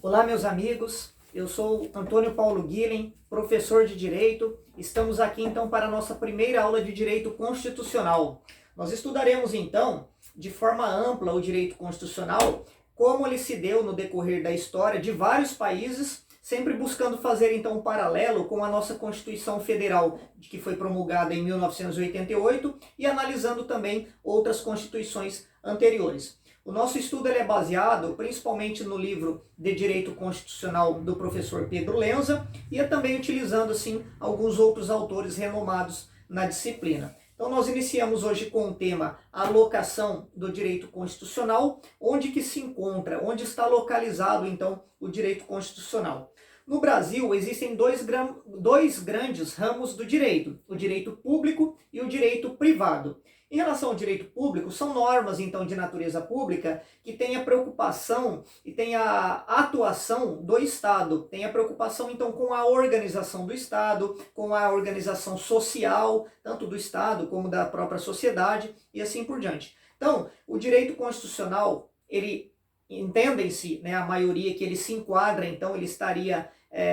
Olá, meus amigos, eu sou Antônio Paulo Guilhem, professor de Direito. Estamos aqui então para a nossa primeira aula de Direito Constitucional. Nós estudaremos então, de forma ampla, o direito constitucional, como ele se deu no decorrer da história de vários países, sempre buscando fazer então um paralelo com a nossa Constituição Federal, que foi promulgada em 1988, e analisando também outras constituições anteriores. O nosso estudo é baseado principalmente no livro de Direito Constitucional do professor Pedro Lenza e é também utilizando assim alguns outros autores renomados na disciplina. Então nós iniciamos hoje com o tema alocação do direito constitucional, onde que se encontra, onde está localizado então o direito constitucional. No Brasil existem dois grandes ramos do direito, o direito público e o direito privado. Em relação ao direito público, são normas, então, de natureza pública que têm a preocupação e têm a atuação do Estado, tem a preocupação, então, com a organização do Estado, com a organização social, tanto do Estado como da própria sociedade e assim por diante. Então, o direito constitucional, ele entendem-se, né, a maioria que ele se enquadra, então ele estaria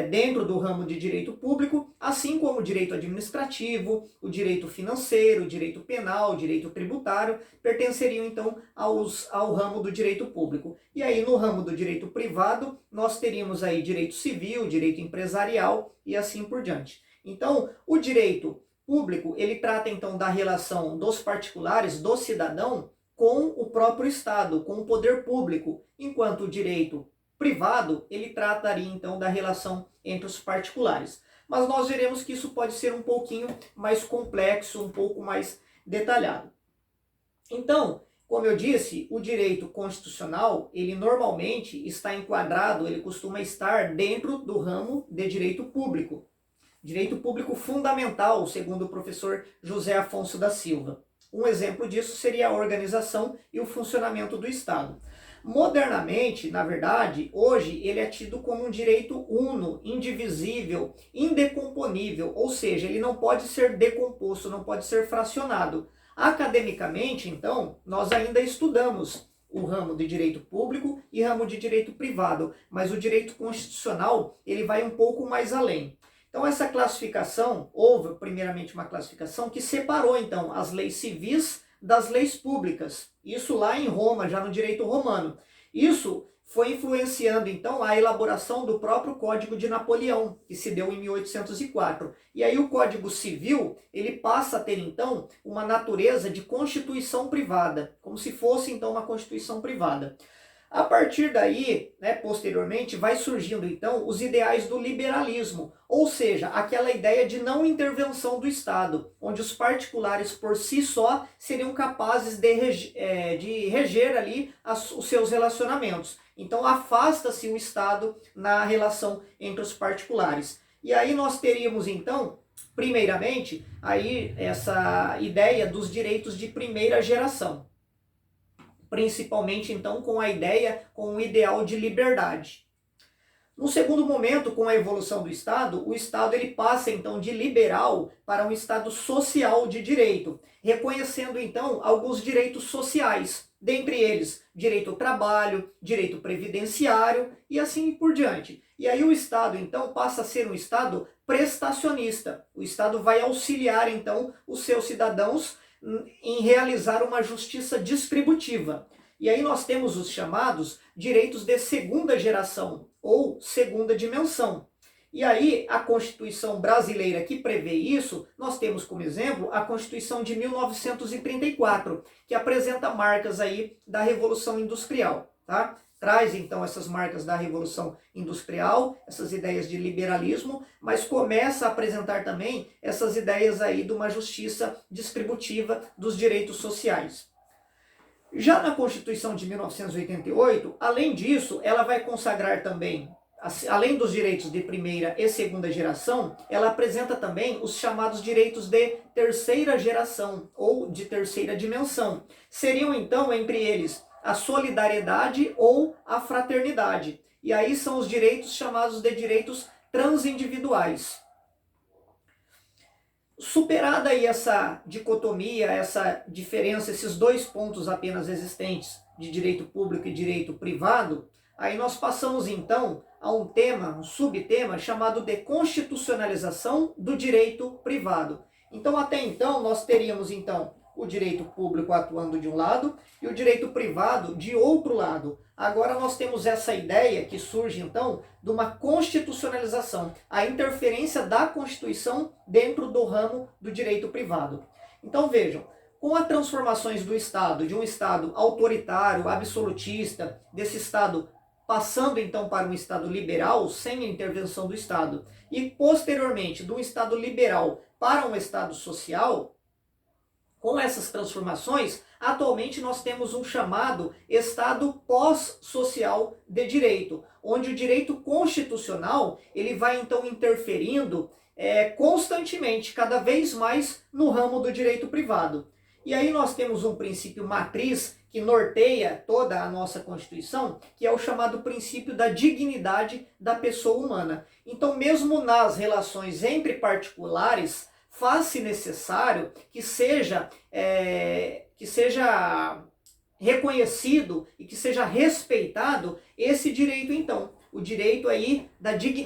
dentro do ramo de direito público, assim como o direito administrativo, o direito financeiro, o direito penal, o direito tributário, pertenceriam então ao ramo do direito público. E aí no ramo do direito privado, nós teríamos aí direito civil, direito empresarial e assim por diante. Então, o direito público, ele trata então da relação dos particulares, do cidadão, com o próprio Estado, com o poder público, enquanto o direito privado, ele trataria então da relação entre os particulares. Mas nós veremos que isso pode ser um pouquinho mais complexo, um pouco mais detalhado. Então, como eu disse, o direito constitucional, ele normalmente está enquadrado, ele costuma estar dentro do ramo de direito público. Direito público fundamental, segundo o professor José Afonso da Silva. Um exemplo disso seria a organização e o funcionamento do Estado. Modernamente, na verdade, hoje ele é tido como um direito uno, indivisível, indecomponível, ou seja, ele não pode ser decomposto, não pode ser fracionado. Academicamente, então, nós ainda estudamos o ramo de direito público e ramo de direito privado, mas o direito constitucional, ele vai um pouco mais além. Então essa classificação, houve primeiramente uma classificação que separou então as leis civis das leis públicas. Isso lá em Roma, já no direito romano. Isso foi influenciando então a elaboração do próprio Código de Napoleão, que se deu em 1804. E aí o Código Civil, ele passa a ter então uma natureza de constituição privada, como se fosse então uma constituição privada. A partir daí, né, posteriormente, vai surgindo então os ideais do liberalismo, ou seja, aquela ideia de não intervenção do Estado, onde os particulares por si só seriam capazes de reger ali os seus relacionamentos. Então afasta-se o Estado na relação entre os particulares. E aí nós teríamos então, primeiramente, aí essa ideia dos direitos de primeira geração. Principalmente então com a ideia, com o ideal de liberdade. No segundo momento, com a evolução do Estado, o Estado ele passa então de liberal para um Estado social de direito, reconhecendo então alguns direitos sociais, dentre eles direito ao trabalho, direito previdenciário e assim por diante. E aí o Estado então passa a ser um Estado prestacionista. O Estado vai auxiliar então os seus cidadãos em realizar uma justiça distributiva. E aí nós temos os chamados direitos de segunda geração ou segunda dimensão. E aí a Constituição brasileira que prevê isso, nós temos como exemplo a Constituição de 1934, que apresenta marcas aí da Revolução Industrial, tá? Traz então essas marcas da Revolução Industrial, essas ideias de liberalismo, mas começa a apresentar também essas ideias aí de uma justiça distributiva dos direitos sociais. Já na Constituição de 1988, além disso, ela vai consagrar também, além dos direitos de primeira e segunda geração, ela apresenta também os chamados direitos de terceira geração ou de terceira dimensão. Seriam então, entre eles, a solidariedade ou a fraternidade. E aí são os direitos chamados de direitos transindividuais. Superada aí essa dicotomia, essa diferença, esses dois pontos apenas existentes de direito público e direito privado, Aí nós passamos então a um tema, um subtema chamado de constitucionalização do direito privado. Então até então nós teríamos então o direito público atuando de um lado e o direito privado de outro lado. Agora nós temos essa ideia que surge então de uma constitucionalização, a interferência da Constituição dentro do ramo do direito privado. Então vejam, com as transformações do Estado, de um Estado autoritário, absolutista, desse Estado passando então para um Estado liberal, sem a intervenção do Estado, e posteriormente de um Estado liberal para um Estado social, com essas transformações, atualmente nós temos um chamado Estado pós-social de direito, onde o direito constitucional ele vai então interferindo constantemente, cada vez mais no ramo do direito privado. E aí nós temos um princípio matriz que norteia toda a nossa Constituição, que é o chamado princípio da dignidade da pessoa humana. Então, mesmo nas relações entre particulares, faz-se necessário que seja reconhecido e que seja respeitado esse direito, então. O direito aí,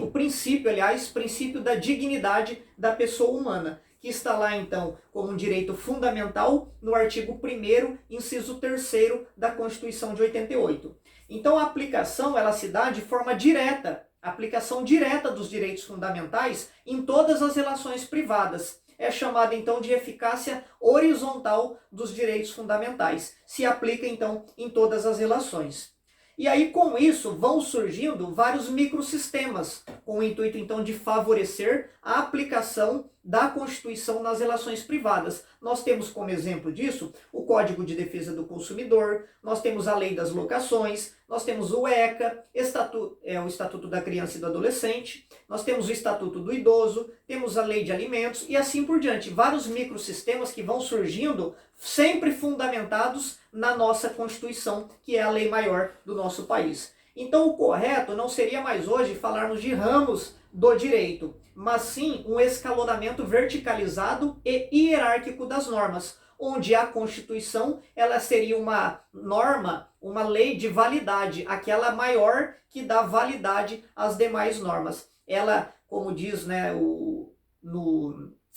o princípio, aliás, princípio da dignidade da pessoa humana, que está lá, então, como um direito fundamental no artigo 1º, inciso 3º da Constituição de 88. Então, a aplicação, ela se dá de forma direta, aplicação direta dos direitos fundamentais em todas as relações privadas. É chamada, então, de eficácia horizontal dos direitos fundamentais. Se aplica, então, em todas as relações. E aí, com isso, vão surgindo vários microsistemas, com o intuito, então, de favorecer a aplicação da Constituição nas relações privadas. Nós temos como exemplo disso o Código de Defesa do Consumidor, nós temos a Lei das Locações, nós temos o ECA, o Estatuto da Criança e do Adolescente, nós temos o Estatuto do Idoso, temos a Lei de Alimentos e assim por diante. Vários microsistemas que vão surgindo, sempre fundamentados na nossa Constituição, que é a lei maior do nosso país. Então o correto não seria mais hoje falarmos de ramos do direito, mas sim um escalonamento verticalizado e hierárquico das normas, onde a Constituição ela seria uma norma, uma lei de validade, aquela maior que dá validade às demais normas. Ela, como diz, né,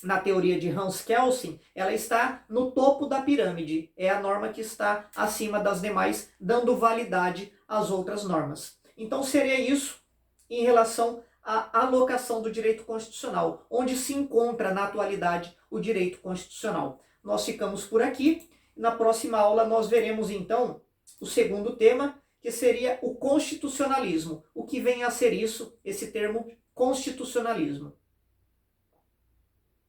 na teoria de Hans Kelsen, ela está no topo da pirâmide. É a norma que está acima das demais, dando validade às outras normas. Então seria isso em relação à alocação do direito constitucional, onde se encontra na atualidade o direito constitucional. Nós ficamos por aqui. Na próxima aula nós veremos então o segundo tema, que seria o constitucionalismo. O que vem a ser isso, esse termo constitucionalismo.